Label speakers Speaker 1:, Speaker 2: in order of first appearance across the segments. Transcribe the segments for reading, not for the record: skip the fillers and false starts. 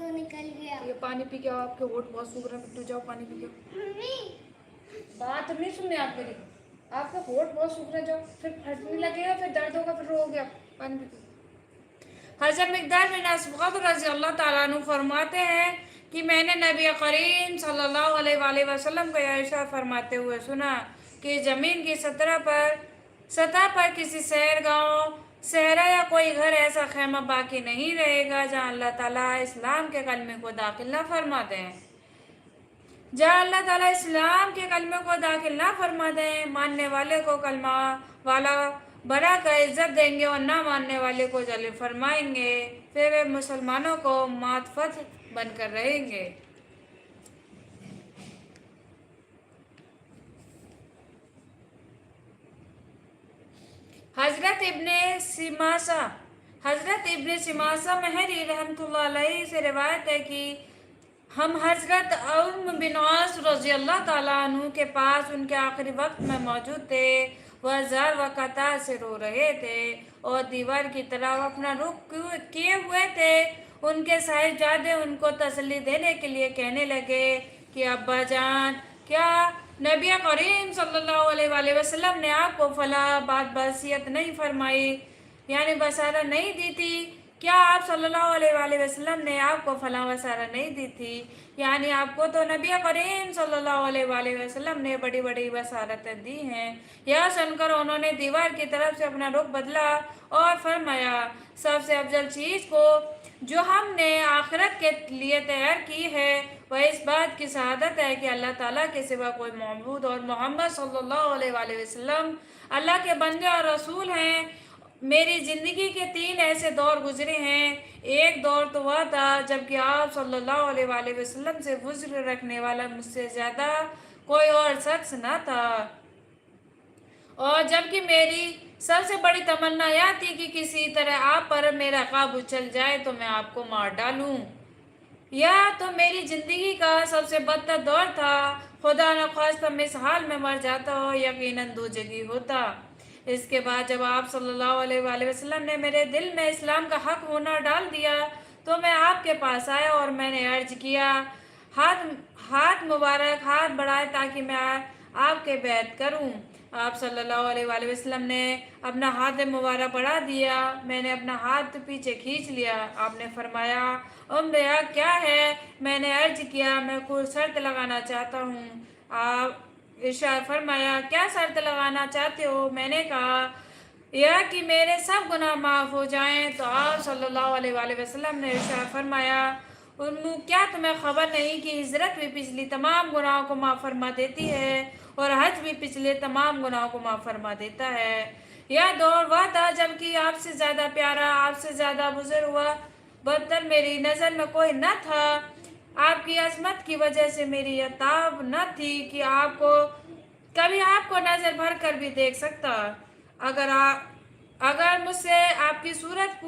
Speaker 1: तो निकल गया।
Speaker 2: ये पानी पी के आओ, आपके होठ बहुत सूख रहे हैं बिट्टू, जाओ पानी पी के आओ।
Speaker 1: मम्मी
Speaker 2: बात नहीं सुननी आप मेरी, आपका होठ बहुत सूख रहे हैं, जाओ, फिर फटने लगेगा, फिर दर्द होगा, फिर रोओगे आप, पानी पी के। हज़रत मिक़दार बिन असवद रज़ी अल्लाह ताला अन्हु फरमाते हैं कि मैंने नबी करीम सल्लल्लाहु अलैहि वसल्लम को यह इरशाद फरमाते हुए सुना कि ज़मीन की सतह पर किसी शहर, गांव, सहरा या कोई घर ऐसा खैमा बाकी नहीं रहेगा जहां अल्लाह ताला इस्लाम के कलमे को दाखिल ना फरमा दें। जहाँ अल्लाह ताला इस्लाम के कलमे को दाखिल ना फरमा दें, मानने वाले को कलमा वाला बना कर इज्जत देंगे और ना मानने वाले को जलील फरमाएंगे, फिर वे मुसलमानों को मातफत बनकर रहेंगे। हजरत इब्ने सिमासा महरी रहमतुल्लाह अलैहि से रिवायत है कि हम हजरत अम्र बिन आस रज़ी अल्लाह ताला अन्हु के पास उनके आखिरी वक्त में मौजूद थे। वह ज़र व कतार से रो रहे थे और दीवार की तरफ अपना रुख किए हुए थे। उनके साहिबजादे उनको तसल्ली देने के लिए कहने लगे कि अब्बा जान, क्या नबी करीम सल्लल्लाहु अलैहि वसल्लम ने आपको फला बात वसीयत नहीं फरमाई, यानी बसारा नहीं दी थी? क्या आप सल्लल्लाहु अलैहि वसल्लम ने आपको फला बसारा नहीं दी थी? यानी आपको तो नबी करीम सल्लल्लाहु अलैहि वसल्लम ने बड़ी बड़ी बसारतें दी हैं। यह सुनकर उन्होंने दीवार की तरफ से अपना रुख बदला और फरमाया, सबसे अफजल चीज़ को जो हमने आखिरत के लिए तैयार की है वह इस बात की शहादत है कि अल्लाह ताला के सिवा कोई मौजूद और मोहम्मद सल्लल्लाहु अलैहि वसल्लम अल्लाह के बंदे और रसूल हैं। मेरी ज़िंदगी के 3 ऐसे दौर गुजरे हैं। एक दौर तो वह था जबकि आप सल्लल्लाहु अलैहि वसल्लम से वज़्र रखने वाला मुझसे ज़्यादा कोई और शख्स न था, और जबकि मेरी सबसे बड़ी तमन्ना यह थी कि किसी तरह आप पर मेरा काबू चल जाए तो मैं आपको मार डालूं। यह तो मेरी ज़िंदगी का सबसे बदतर दौर था। खुदा न ख्वास्ता मैं इस हाल में मर जाता हो, यकीनन दोज़खी होता। इसके बाद जब आप सल्लल्लाहु अलैहि वसल्लम ने मेरे दिल में इस्लाम का हक होना डाल दिया तो मैं आपके पास आया और मैंने अर्ज किया, हाथ मुबारक हाथ बढ़ाए ताकि मैं आपके बैत करूं। आप सल्लल्लाहु अलैहि वसल्लम ने अपना हाथ मुबारक बढ़ा दिया। मैंने अपना हाथ पीछे खींच लिया। आपने फरमाया, उम्र क्या है? मैंने अर्ज किया, मैं कोई शर्त लगाना चाहता हूँ। आप इरशाद फरमाया, क्या शर्त लगाना चाहते हो? मैंने कहा, यह कि मेरे सब गुनाह माफ़ हो जाएं। तो आप सल्लल्लाहु अलैहि वसल्लम ने इरशाद फरमाया, क्या तुम्हें खबर नहीं कि हिजरत भी पिछली तमाम गुनाहों को माफ़ फरमा देती है और हज भी पिछले तमाम गुनाहों को माफ़ फरमा देता है। यह दौर वह था जबकि आपसे ज़्यादा प्यारा, आपसे ज़्यादा बुजुर्ग हुआ बदतर मेरी नज़र में कोई न था। आपकी अजमत की वजह से मेरी यह ताब न थी कि कभी आपको नज़र भर कर भी देख सकता। अगर मुझसे आपकी सूरत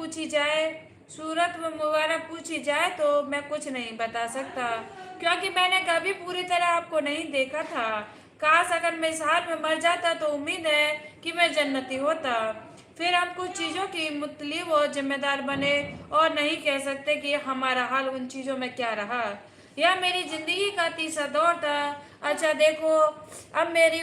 Speaker 2: मुबारक पूछी जाए तो मैं कुछ नहीं बता सकता, क्योंकि मैंने कभी पूरी तरह आपको नहीं देखा था। काश अगर मैं इस हाल में मर जाता तो उम्मीद है कि मैं जन्नती होता। फिर हम कुछ चीज़ों की मुतलिब और जिम्मेदार बने और नहीं कह सकते कि हमारा हाल उन चीज़ों में क्या रहा। यह मेरी ज़िंदगी का तीसरा दौर था। अच्छा देखो, अब मेरी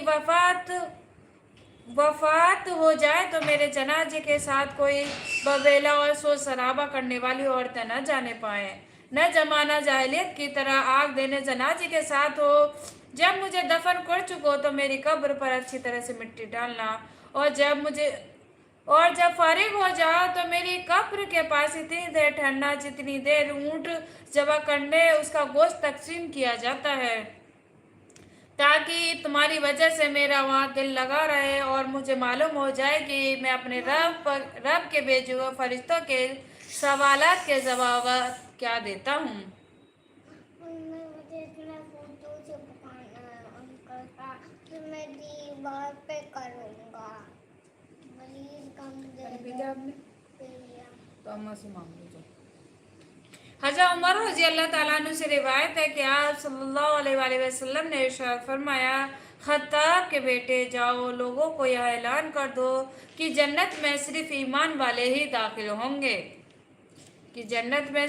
Speaker 2: वफात हो जाए तो मेरे जनाजे के साथ कोई बवेला और शोर शराबा करने वाली औरतें न जाने पाएँ, न जमाना जाहिलियत की तरह आग देने जनाजे के साथ हो। जब मुझे दफन कर चुको तो मेरी कब्र पर अच्छी तरह से मिट्टी डालना, और जब फारिग हो जाओ तो मेरी कब्र के पास इतनी देर ठहरना जितनी देर ऊँट ज़बह करने उसका गोश्त तकसीम किया जाता है, ताकि तुम्हारी वजह से मेरा वहाँ दिल लगा रहे और मुझे मालूम हो जाए कि मैं अपने रब के भेजे हुए फरिश्तों के सवालात के जवाब क्या देता हूँ।
Speaker 1: मुझे इतना फोटो चिपकाना है अंकल का, तो मैं दीवार पे करूँगा। प्लीज कम दे
Speaker 2: तो अम्मा से मांग लीजिए। हज़रत उमर रज़ी अल्लाह ताला अन्हु से रिवायत है कि आप सल्लल्लाहु अलैहि वसल्लम ने इरशाद फरमाया, खत्ताब के बेटे जाओ लोगों को यह ऐलान कर दो कि जन्नत में सिर्फ ईमान वाले ही दाखिल होंगे, कि जन्नत में